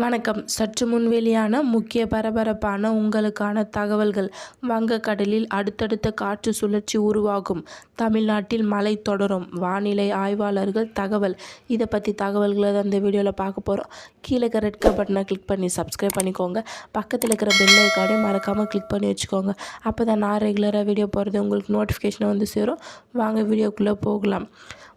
வணக்கம். சற்று முன் வெளியான முக்கிய பரபரப்பான உங்களுக்கான தகவல்கள். வங்கக்கடலில் அடுத்தடுத்த காற்று சுழற்சி உருவாகும். தமிழ்நாட்டில் மழை தொடரும். வானிலை ஆய்வாளர்கள் தகவல். இதை பற்றி தகவல்களை தான் இந்த வீடியோவில் பார்க்க போகிறோம். கீழே இருக்கிற ரெட் கலர் பட்டனை கிளிக் பண்ணி சப்ஸ்கிரைப் பண்ணிக்கோங்க. பக்கத்தில் இருக்கிற பெல் ஐக்கானையும் மறக்காமல் கிளிக் பண்ணி வச்சுக்கோங்க. அப்போ தான் நான் ரெகுலராக வீடியோ போகிறது உங்களுக்கு நோட்டிஃபிகேஷன் வந்து சேரும். வாங்க வீடியோக்குள்ளே போகலாம்.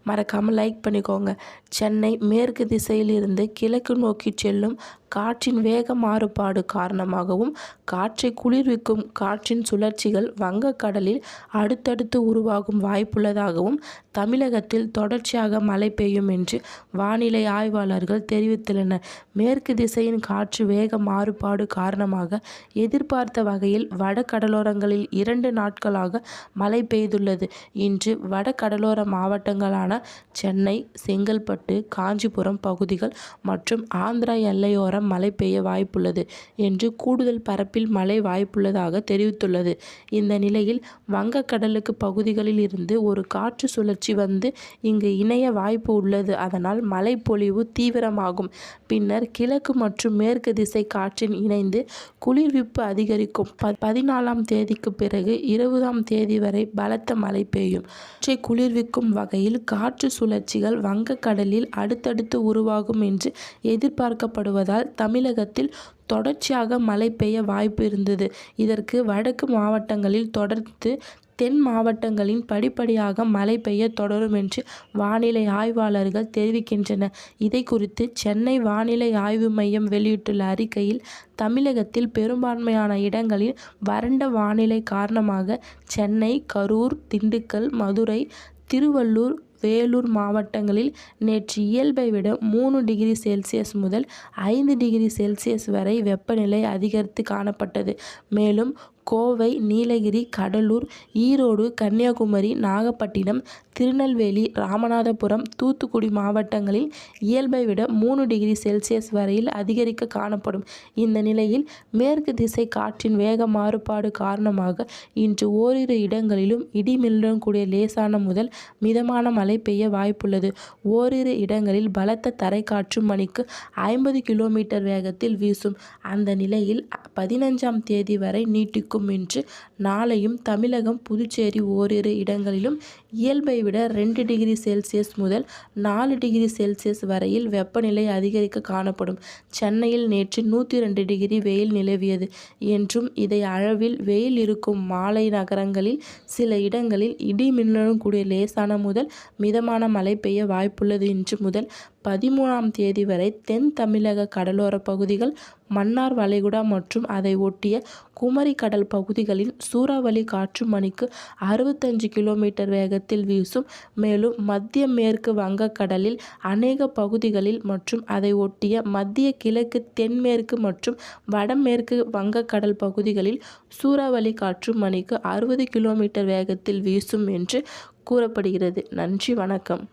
மறக்காமல் லைக் பண்ணிக்கோங்க. சென்னை மேற்கு திசையில் இருந்து கிழக்கு நோக்கி செல்லும் காற்றின் வேக மாறுபாடு காரணமாகவும் காற்றை குளிர்விக்கும் காற்றின் சுழற்சிகள் வங்கக்கடலில் அடுத்தடுத்து உருவாகும் வாய்ப்புள்ளதாகவும் தமிழகத்தில் தொடர்ச்சியாக மழை பெய்யும் என்று வானிலை ஆய்வாளர்கள் தெரிவித்துள்ளனர். மேற்கு திசையின் காற்று வேக மாறுபாடு காரணமாக எதிர்பார்த்த வகையில் வட கடலோரங்களில் 2 நாட்களாக மழை பெய்துள்ளது. இன்று வட கடலோர மாவட்டங்களான சென்னை, செங்கல்பட்டு, காஞ்சிபுரம் பகுதிகள் மற்றும் ஆந்திரா எல்லையோர மழை பெய்ய வாய்ப்புள்ளது என்று கூடுதல் பரப்பில் மழை வாய்ப்புள்ளதாக தெரிவித்துள்ளது. இந்த நிலையில் வங்கக்கடலுக்கு பகுதிகளில் இருந்து ஒரு காற்று சுழற்சி வந்து இங்கு இணைய வாய்ப்பு உள்ளது. அதனால் மழை பொழிவு தீவிரமாகும். பின்னர் கிழக்கு மற்றும் மேற்கு திசை காற்றின் இணைந்து குளிர்விப்பு அதிகரிக்கும். 14ஆம் தேதிக்கு பிறகு 20ஆம் தேதி வரை பலத்த மழை பெய்யும். காற்றை குளிர்விக்கும் வகையில் காற்று சுழற்சிகள் வங்கக்கடலில் அடுத்தடுத்து உருவாகும் என்று எதிர்பார்க்கப்படுவதால் தமிழகத்தில் தொடர்ச்சியாக மழை பெய்ய வாய்ப்பு இருந்தது. இதற்கு வடக்கு மாவட்டங்களில் தொடர்ந்து தென் மாவட்டங்களின் படிப்படியாக மழை பெய்ய தொடரும் என்று வானிலை ஆய்வாளர்கள் தெரிவிக்கின்றனர். இதை குறித்து சென்னை வானிலை ஆய்வு மையம் வெளியிட்டுள்ள அறிக்கையில், தமிழகத்தில் பெரும்பான்மையான இடங்களில் வறண்ட வானிலை காரணமாக சென்னை, கரூர், திண்டுக்கல், மதுரை, திருவள்ளூர், வேலூர் மாவட்டங்களில் நேற்று இயல்பை விட 3 டிகிரி செல்சியஸ் முதல் 5 டிகிரி செல்சியஸ் வரை வெப்பநிலை அதிகரித்து காணப்பட்டது. மேலும் கோவை, நீலகிரி, கடலூர், ஈரோடு, கன்னியாகுமரி, நாகப்பட்டினம், திருநெல்வேலி, ராமநாதபுரம், தூத்துக்குடி மாவட்டங்களில் இயல்பை விட 3 டிகிரி செல்சியஸ் வரையில் அதிகரிக்க காணப்படும். இந்த நிலையில் மேற்கு திசை காற்றின் வேக மாறுபாடு காரணமாக இன்று ஓரிரு இடங்களிலும் இடிமின்னலுடன் கூடிய லேசான முதல் மிதமான மழை பெய்ய வாய்ப்புள்ளது. ஓரிரு இடங்களில் பலத்த தரைக்காற்று மணிக்கு 50 கிலோமீட்டர் வேகத்தில் வீசும். அந்த நிலையில் 15ஆம் தேதி வரை நீட்டிக்கும் என்று நாளையும் தமிழகம், புதுச்சேரி ஓரிரு இடங்களிலும் இயல்பை விட 2 டிகிரி செல்சியஸ் முதல் 4 டிகிரி செல்சியஸ் வரையில் வெப்பநிலை அதிகரிக்க காணப்படும். சென்னையில் நேற்று 102 டிகிரி வெயில் நிலவியது என்றும் இதே அளவில் வெயில் இருக்கும் மாலை நகரங்களில் சில இடங்களில் இடி மின்னலுடன் கூடிய லேசான முதல் மிதமான மழை பெய்ய வாய்ப்புள்ளது. இன்று முதல் 13ஆம் தேதி வரை தென் தமிழக கடலோர பகுதிகள், மன்னார் வளைகுடா மற்றும் அதை ஒட்டிய குமரி கடல் பகுதிகளில் சூறாவளி காற்று மணிக்கு 65 கிலோமீட்டர் வேகத்தில் வீசும். மேலும் மத்திய மேற்கு வங்கக்கடலில் அநேக பகுதிகளில் மற்றும் அதை ஒட்டிய மத்திய கிழக்கு, தென்மேற்கு மற்றும் வடமேற்கு வங்கக்கடல் பகுதிகளில் சூறாவளி காற்று மணிக்கு 60 கிலோமீட்டர் வேகத்தில் வீசும் என்று கூறப்படுகிறது. நன்றி, வணக்கம்.